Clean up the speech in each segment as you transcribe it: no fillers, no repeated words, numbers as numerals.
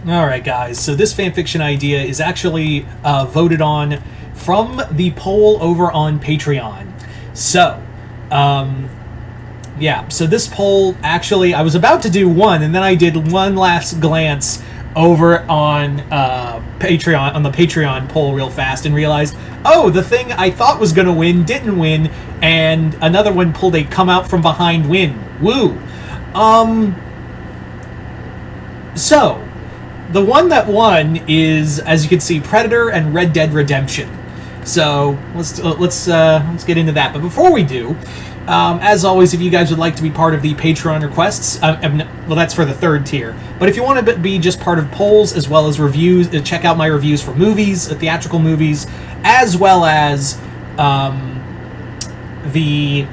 Alright guys, so this fanfiction idea is actually voted on from the poll over on Patreon. So, yeah, so this poll, actually, I was about to do one, and then I did one last glance over on Patreon, on the Patreon poll real fast, and realized, oh, the thing I thought was going to win didn't win, and another one pulled a come out from behind win. Woo! So, the one that won is, as you can see, Predator and Red Dead Redemption. So let's get into that. But before we do, as always, if you guys would like to be part of the Patreon requests, well, that's for the third tier. But if you want to be just part of polls as well as reviews, check out my reviews for movies, theatrical movies, as well as the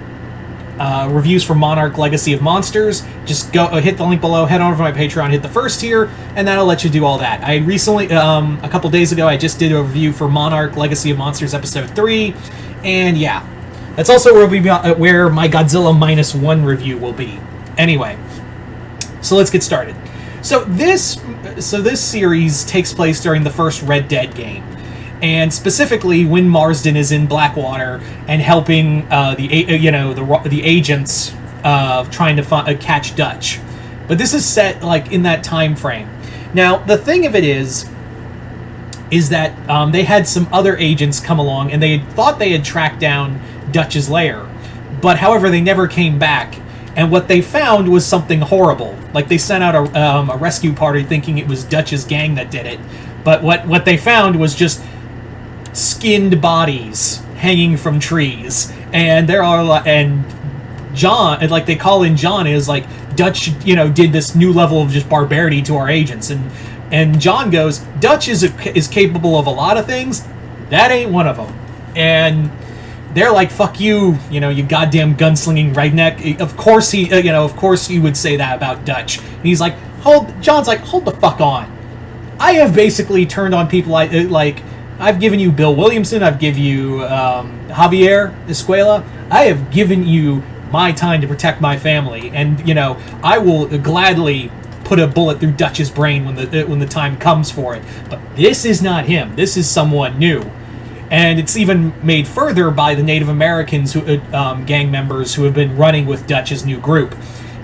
reviews for Monarch Legacy of Monsters. Just go hit the link below, head on over to my Patreon, hit the first tier, and that'll let you do all that. I recently, a couple days ago, I just did a review for Monarch Legacy of Monsters Episode 3, and yeah, that's also where my Godzilla -1 review will be. Anyway, so let's get started. So this series takes place during the first Red Dead game. And specifically, when Marsden is in Blackwater and helping the agents trying to catch Dutch, but this is set like in that time frame. Now, the thing of it is that they had some other agents come along, and they thought they had tracked down Dutch's lair, but however, they never came back. And what they found was something horrible. Like, they sent out a rescue party thinking it was Dutch's gang that did it, but what they found was just skinned bodies hanging from trees, and John, and like they call in John, is like, Dutch, did this new level of just barbarity to our agents, and John goes, Dutch is capable of a lot of things, that ain't one of them, and they're like, fuck you, you goddamn gunslinging redneck. Of course of course you would say that about Dutch. And he's like, John's like, hold the fuck on. I have basically turned on people I've given you Bill Williamson, I've given you Javier Escuela, I have given you my time to protect my family, and, I will gladly put a bullet through Dutch's brain when the time comes for it. But this is not him. This is someone new. And it's even made further by the Native Americans, gang members who have been running with Dutch's new group.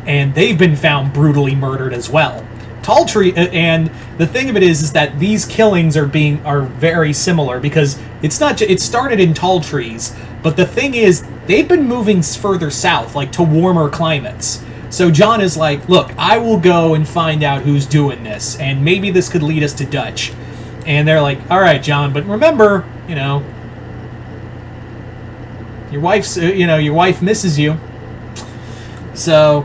And they've been found brutally murdered as well. Tall Tree, and the thing of it is that these killings are very similar, because it's not it started in Tall Trees, but the thing is they've been moving further south, like to warmer climates. So John is like, look, I will go and find out who's doing this, and maybe this could lead us to Dutch. And they're like, all right, John, but remember, your wife misses you. So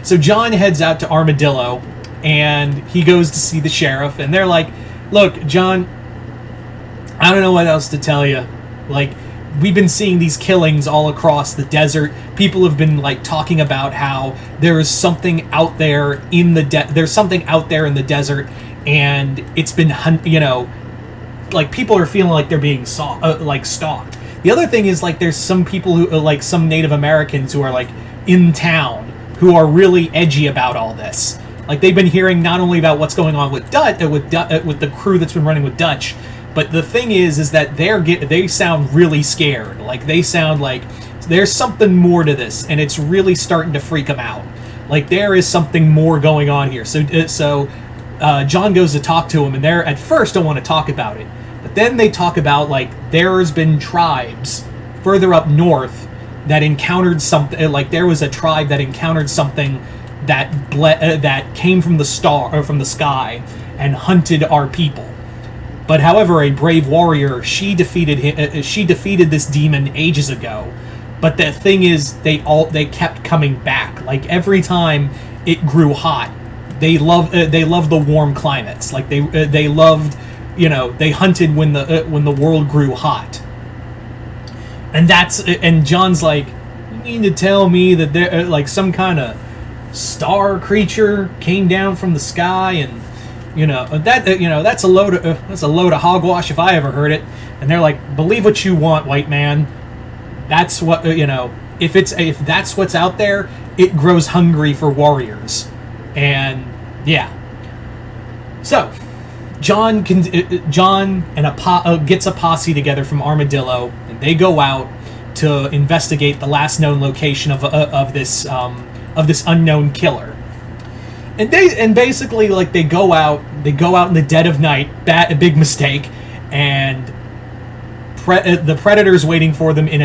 John heads out to Armadillo, and he goes to see the sheriff, and they're like, look, John, I don't know what else to tell you. Like, we've been seeing these killings all across the desert. People have been, like, talking about how there is something out there in the desert, and it's been, like, people are feeling like they're being stalked. The other thing is, like, there's some people who, like, some Native Americans who are, like, in town, who are really edgy about all this. Like, they've been hearing not only about what's going on with with the crew that's been running with Dutch, but the thing is that they sound really scared. Like, they sound like there's something more to this, and it's really starting to freak them out. Like, there is something more going on here. So John goes to talk to him, and they at first don't want to talk about it, but then they talk about, like, there's been tribes further up north that encountered something. Like, there was a tribe that encountered something that came from the sky and hunted our people. But however, a brave warrior, she defeated this demon ages ago. But the thing is, they kept coming back. Like, every time it grew hot, they loved the warm climates. Like, they loved, they hunted when the world grew hot. And John's like, you mean to tell me that there like some kind of star creature came down from the sky, and that's a load of hogwash if I ever heard it. And they're like, believe what you want, white man. That's what if that's what's out there, it grows hungry for warriors. And yeah. So, John and gets a posse together from Armadillo, and they go out to investigate the last known location of this unknown killer. And basically, like, they go out in the dead of night, a big mistake, and the predator's waiting for them in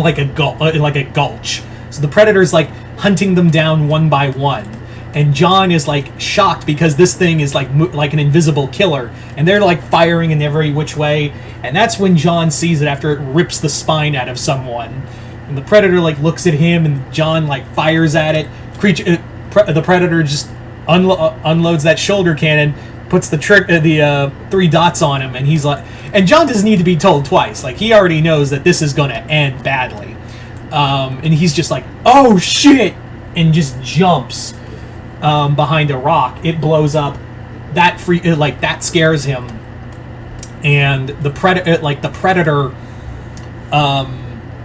like a gulch. So the predator's like hunting them down one by one. And John is like shocked because this thing is like an invisible killer, and they're like firing in every which way. And that's when John sees it after it rips the spine out of someone. And the predator like looks at him, and John like fires at it. The predator just unloads that shoulder cannon, puts the 3 dots on him, and he's like, and John doesn't need to be told twice. Like, he already knows that this is going to end badly. And he's just like, oh shit, and just jumps behind a rock. It blows up. That scares him, and the predator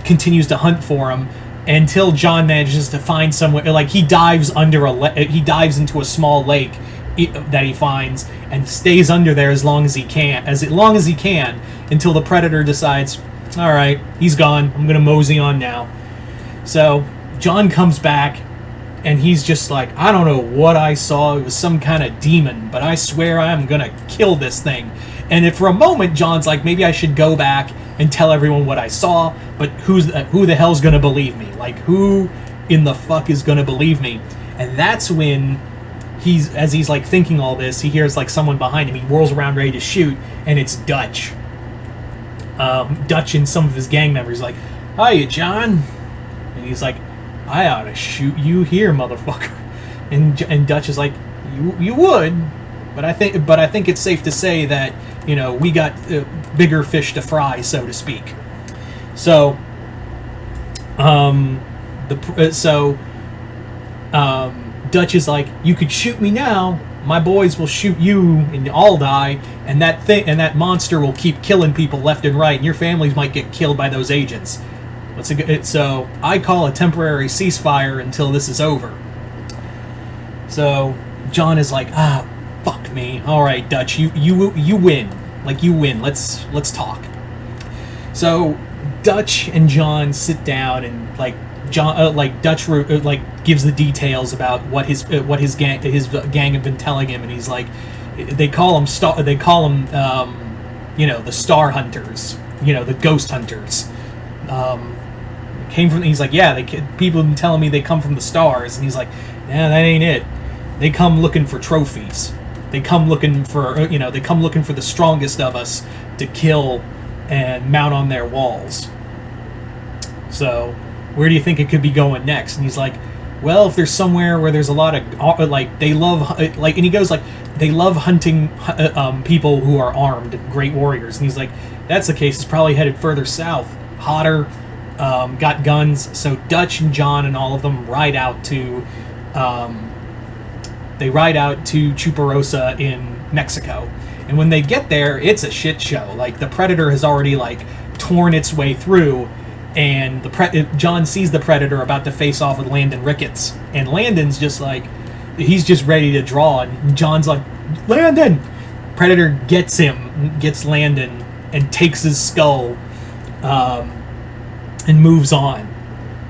continues to hunt for him until John manages to find somewhere. Like, he dives into a small lake that he finds and stays under there as long as he can, until the predator decides, all right, he's gone, I'm gonna mosey on now. So John comes back, and he's just like, I don't know what I saw. It was some kind of demon, but I swear I'm gonna kill this thing. And for a moment, John's like, maybe I should go back and tell everyone what I saw, but who the hell's gonna believe me? Like, who in the fuck is gonna believe me? And that's when as he's like thinking all this, he hears like someone behind him. He whirls around ready to shoot, and it's Dutch. Dutch and some of his gang members like, hiya, John. And he's like, I ought to shoot you here, motherfucker. And Dutch is like, you would, but I think it's safe to say that, you know, we got bigger fish to fry, so to speak. So, Dutch is like, you could shoot me now, my boys will shoot you and I'll die, and that monster will keep killing people left and right, and your families might get killed by those agents. So I call a temporary ceasefire until this is over. So John is like, fuck me. All right, Dutch, you win. Like, you win. Let's talk. So Dutch and John sit down, and like Dutch gives the details about what his gang have been telling him, and he's like, they call them the Star Hunters, the Ghost Hunters. He's like, yeah, people have been telling me they come from the stars, and he's like, yeah, that ain't it. They come looking for trophies. They come looking for the strongest of us to kill and mount on their walls. So, where do you think it could be going next? And he's like, well, if there's somewhere where there's a lot of they love and he goes like, they love hunting people who are armed, great warriors. And he's like, that's the case. It's probably headed further south, hotter. Got guns. So Dutch and John and all of them ride out to Chuparosa in Mexico. And when they get there, it's a shit show. Like, the predator has already like torn its way through, and John sees the predator about to face off with Landon Ricketts, and Landon's just like, he's just ready to draw, and John's like, Landon! Predator gets Landon and takes his skull, and moves on.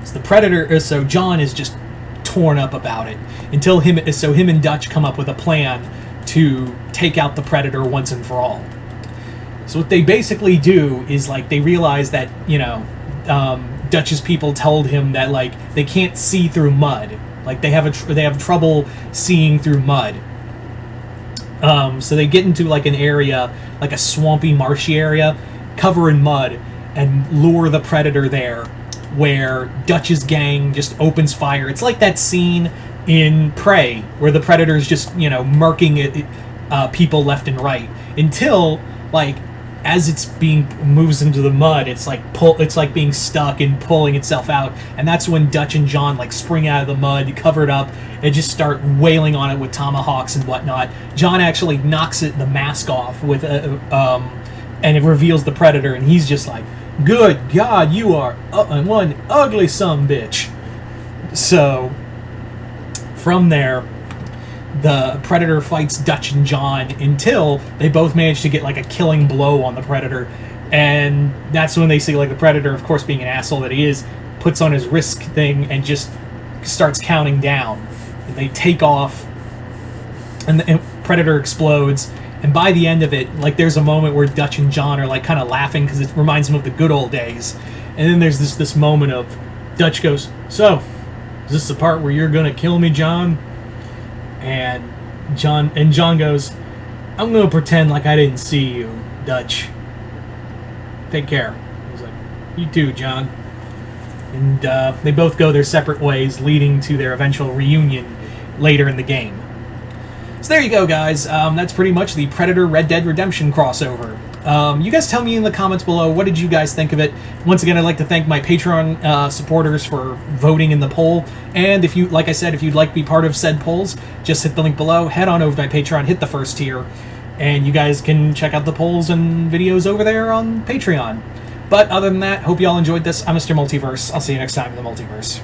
So John is just torn up about it until him and Dutch come up with a plan to take out the predator once and for all. So what they basically do is, like, they realize that, Dutch's people told him that, like, they can't see through mud. Like, they have trouble seeing through mud. So they get into like an area, like a swampy, marshy area, cover in mud, and lure the predator there, where Dutch's gang just opens fire. It's like that scene in Prey where the predator's just, murking people left and right, until, like, as moves into the mud, it's like being stuck and pulling itself out, and that's when Dutch and John like spring out of the mud, covered up, and just start wailing on it with tomahawks and whatnot. John actually knocks the mask off with and it reveals the predator, and he's just like, good God, you are one ugly sumbitch. So from there, the Predator fights Dutch and John until they both manage to get like a killing blow on the Predator, and that's when they see like the Predator, of course being an asshole that he is, puts on his risk thing and just starts counting down, and they take off, and the Predator explodes. And by the end of it, like, there's a moment where Dutch and John are like kind of laughing because it reminds them of the good old days. And then there's this moment of Dutch goes, "So, is this the part where you're gonna kill me, John?" And John goes, "I'm gonna pretend like I didn't see you, Dutch. Take care." He's like, "You too, John." And they both go their separate ways, leading to their eventual reunion later in the game. So there you go, guys. That's pretty much the Predator Red Dead Redemption crossover. You guys tell me in the comments below, what did you guys think of it? Once again, I'd like to thank my Patreon supporters for voting in the poll. And if you, like I said, if you'd like to be part of said polls, just hit the link below, head on over to my Patreon, hit the first tier, and you guys can check out the polls and videos over there on Patreon. But other than that, hope you all enjoyed this. I'm Mr. Multiverse. I'll see you next time in the Multiverse.